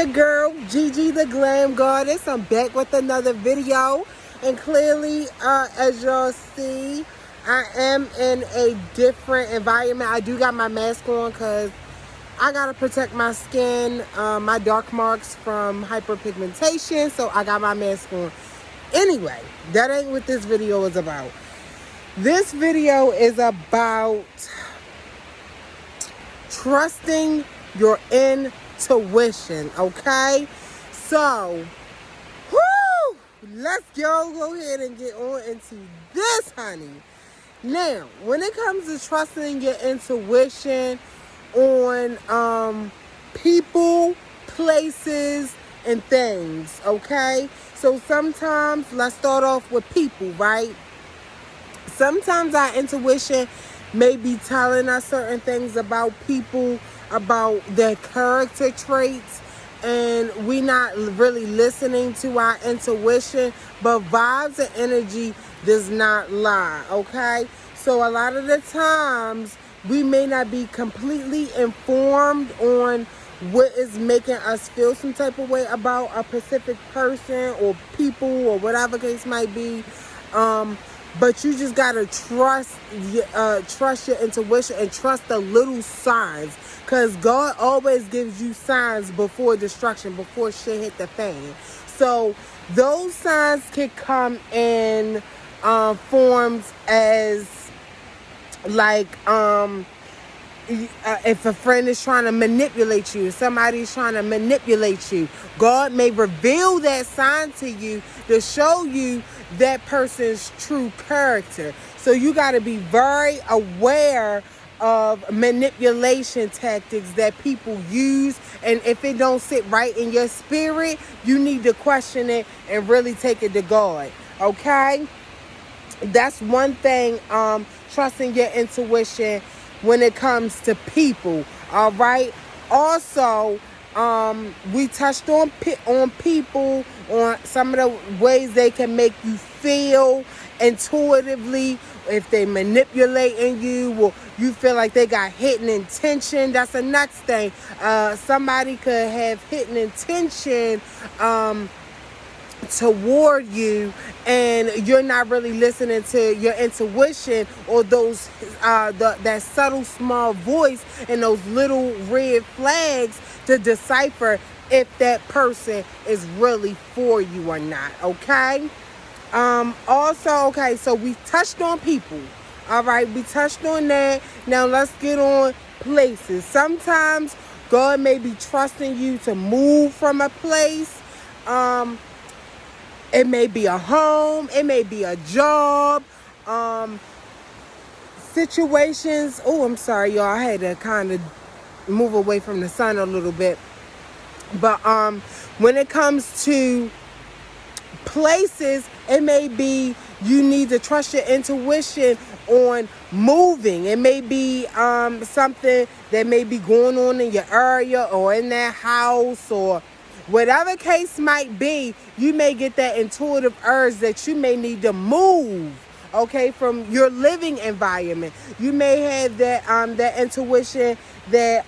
your girl, Gigi the Glam Goddess. I'm back with another video. And clearly, as y'all see, I am in a different environment. I do got my mask on because I got to protect my skin, my dark marks from hyperpigmentation. So I got my mask on. Anyway, that ain't what this video is about. This video is about trusting your intuition, okay? So, let's go ahead and get on into this, honey. Now, when it comes to trusting your intuition on people, places, and things, okay? So sometimes, let's start off with people, right? Sometimes our intuition may be telling us certain things about people, about their character traits, and we not really listening to our intuition, but vibes and energy does not lie, okay? So a lot of the times, we may not be completely informed on what is making us feel some type of way about a specific person or people or whatever case might be. But you just gotta trust your intuition and trust the little signs, cause God always gives you signs before destruction, before shit hit the fan. So those signs can come in forms as like if a friend is trying to manipulate you, somebody's trying to manipulate you, God may reveal that sign to you to show you that person's true character. So you got to be very aware of manipulation tactics that people use, and if it don't sit right in your spirit, you need to question it and really take it to God, okay? That's one thing, trusting your intuition when it comes to people, all right? Also, we touched on people, on some of the ways they can make you feel intuitively. If they manipulating you, or you feel like they got hidden intention, that's the next thing. Somebody could have hidden intention toward you, and you're not really listening to your intuition, or those that subtle small voice and those little red flags to decipher if that person is really for you or not, okay? Also, okay, so we touched on people, all right? We touched on that. Now let's get on places. Sometimes God may be trusting you to move from a place. It may be a home, it may be a job, situations. Oh, I'm sorry, y'all. I had to kind of move away from the sun a little bit. But when it comes to places, it may be you need to trust your intuition on moving. It may be something that may be going on in your area or in that house, or whatever case might be. You may get that intuitive urge that you may need to move, okay, from your living environment. You may have that intuition that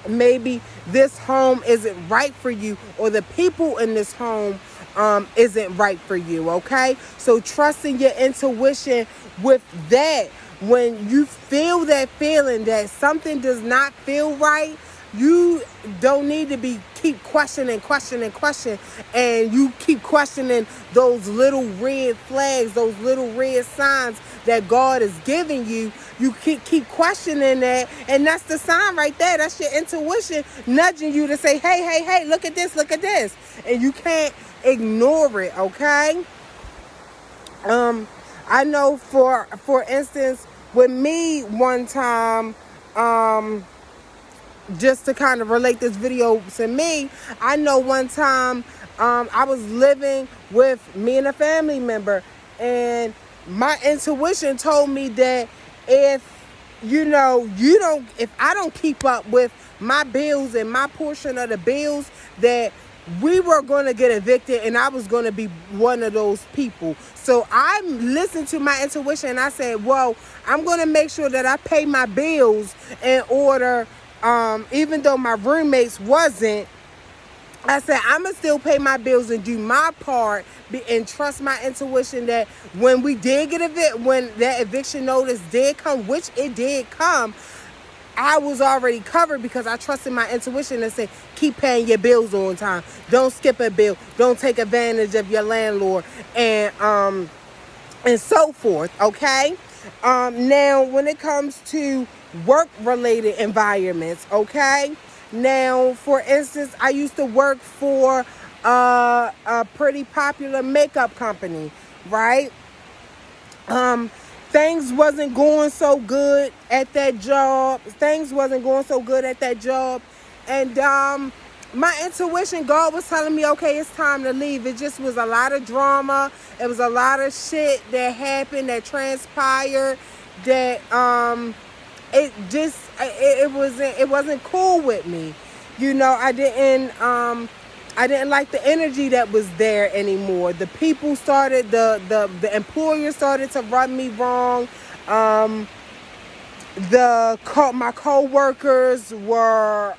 maybe this home isn't right for you, or the people in this home isn't right for you, okay? So trusting your intuition with that, when you feel that feeling that something does not feel right, you don't need to keep questioning, and you keep questioning those little red flags, those little red signs that God is giving you. You keep questioning that, and that's the sign right there. That's your intuition nudging you to say, hey, look at this, and you can't ignore it, okay? I know for instance, with me one time, just to kind of relate this video to me, I know one time I was living with me and a family member, and my intuition told me that if I don't keep up with my bills and my portion of the bills, that we were going to get evicted, and I was going to be one of those people. So I listened to my intuition, and I said, well, I'm going to make sure that I pay my bills in order, even though my roommates wasn't, I said, I'm going to still pay my bills and do my part and trust my intuition that when we did get when that eviction notice did come, which it did come, I was already covered because I trusted my intuition and said, keep paying your bills on time. Don't skip a bill. Don't take advantage of your landlord and so forth. Okay. Now, when it comes to work-related environments, okay. Now, for instance, I used to work for a pretty popular makeup company, right? Things wasn't going so good at that job. And my intuition, God was telling me, okay, it's time to leave. It just was a lot of drama. It was a lot of shit that happened, that transpired, that it wasn't cool with me. You know, I didn't like the energy that was there anymore. The people started, the employer started to run me wrong. My co-workers were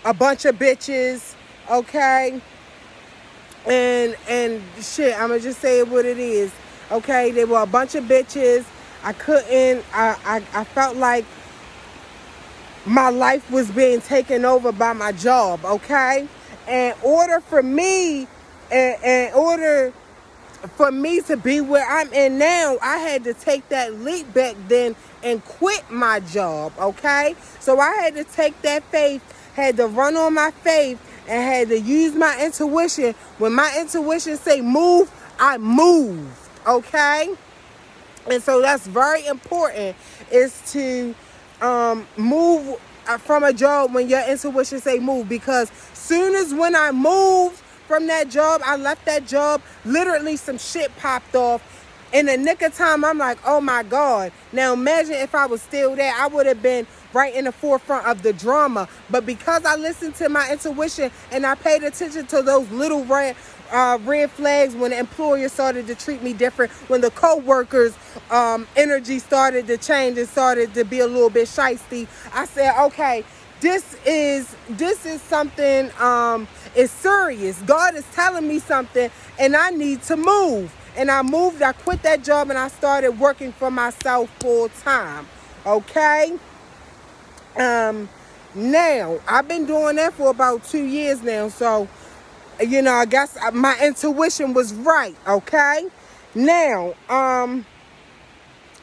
a bunch of bitches, okay? And shit, I'm gonna just say it what it is, okay? They were a bunch of bitches. I felt like my life was being taken over by my job, okay? In order for me to be where I'm in now, I had to take that leap back then and quit my job, okay? So I had to take that faith, had to run on my faith, and had to use my intuition. When my intuition say move, I moved, okay? And so that's very important, is to move from a job when your intuition say move, because soon as when I moved from that job, I left that job, literally some shit popped off. In the nick of time, I'm like, oh my God. Now imagine if I was still there, I would have been right in the forefront of the drama. But because I listened to my intuition and I paid attention to those little red flags, when the employer started to treat me different, when the co-workers energy started to change and started to be a little bit shysty, I said, okay, this is something, it's serious. God is telling me something and I need to move. And I moved, I quit that job and I started working for myself full time. Okay? Now, I've been doing that for about 2 years now. So, you know, I guess my intuition was right. Okay? Now,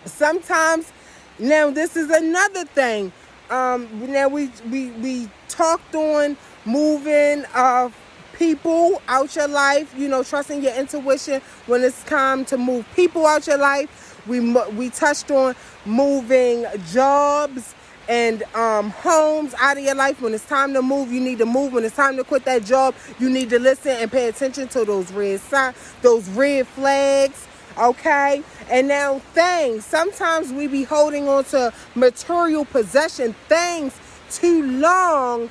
sometimes, now this is another thing. Now we talked on moving people out your life, you know, trusting your intuition when it's time to move people out your life. We touched on moving jobs and homes out of your life. When it's time to move, you need to move. When it's time to quit that job, you need to listen and pay attention to those red flags. Okay? And now things. Sometimes we be holding on to material possession things too long.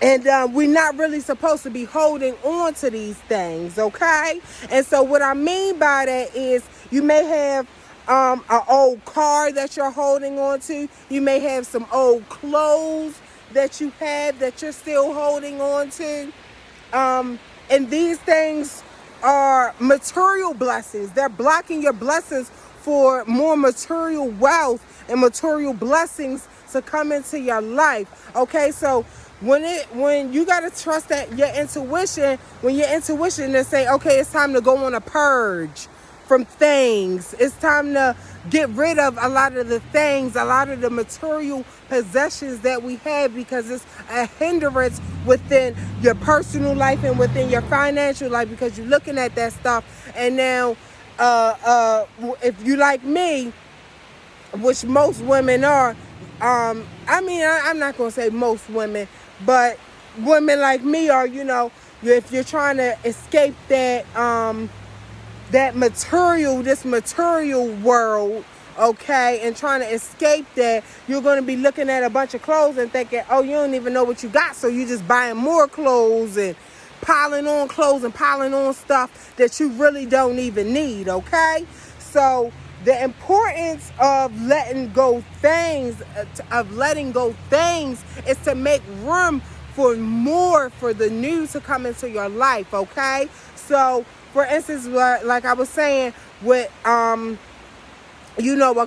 And we're not really supposed to be holding on to these things, okay? And so what I mean by that is you may have an old car that you're holding on to. You may have some old clothes that you have that you're still holding on to. And these things are material blessings. They're blocking your blessings for more material wealth and material blessings to come into your life, okay? So when you got to trust that your intuition, when your intuition is say, okay, it's time to go on a purge from things. It's time to get rid of a lot of the things, a lot of the material possessions that we have, because it's a hindrance within your personal life and within your financial life, because you're looking at that stuff. And now, if you like me, which most women are, I'm not going to say most women, but women like me are, you know, if you're trying to escape this material world, okay, and trying to escape that, you're going to be looking at a bunch of clothes and thinking, oh, you don't even know what you got, so you're just buying more clothes and piling on clothes and piling on stuff that you really don't even need, okay? So the importance of letting go things is to make room for more, for the new to come into your life, okay? So, for instance, like I was saying, with a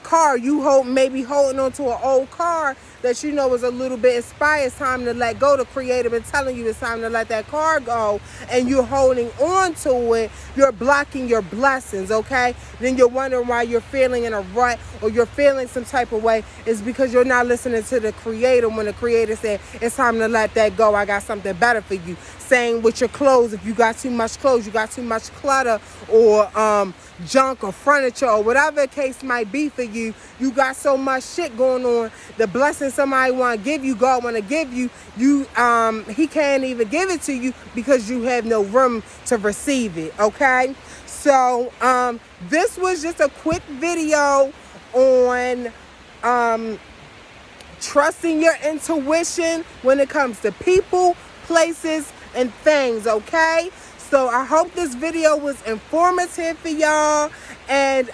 car, you maybe holding on to an old car that you know is a little bit inspired. It's time to let go. The creator been telling you it's time to let that car go, and you're holding on to it. You're blocking your blessings, okay? Then you're wondering why you're feeling in a rut or you're feeling some type of way. It's because you're not listening to the creator when the creator said it's time to let that go. I got something better for you. Same with your clothes. If you got too much clothes, you got too much clutter or junk or furniture or whatever the case might be for you, you got so much shit going on. The blessing somebody want to give you, God want to give you, he can't even give it to you because you have no room to receive it, okay? So this was just a quick video on trusting your intuition when it comes to people, places, and things, okay? So I hope this video was informative for y'all, and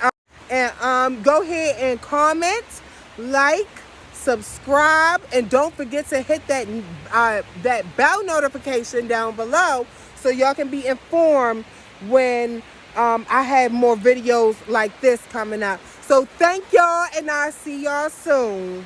go ahead and comment, like, subscribe, and don't forget to hit that bell notification down below so y'all can be informed when I have more videos like this coming up. So thank y'all, and I'll see y'all soon.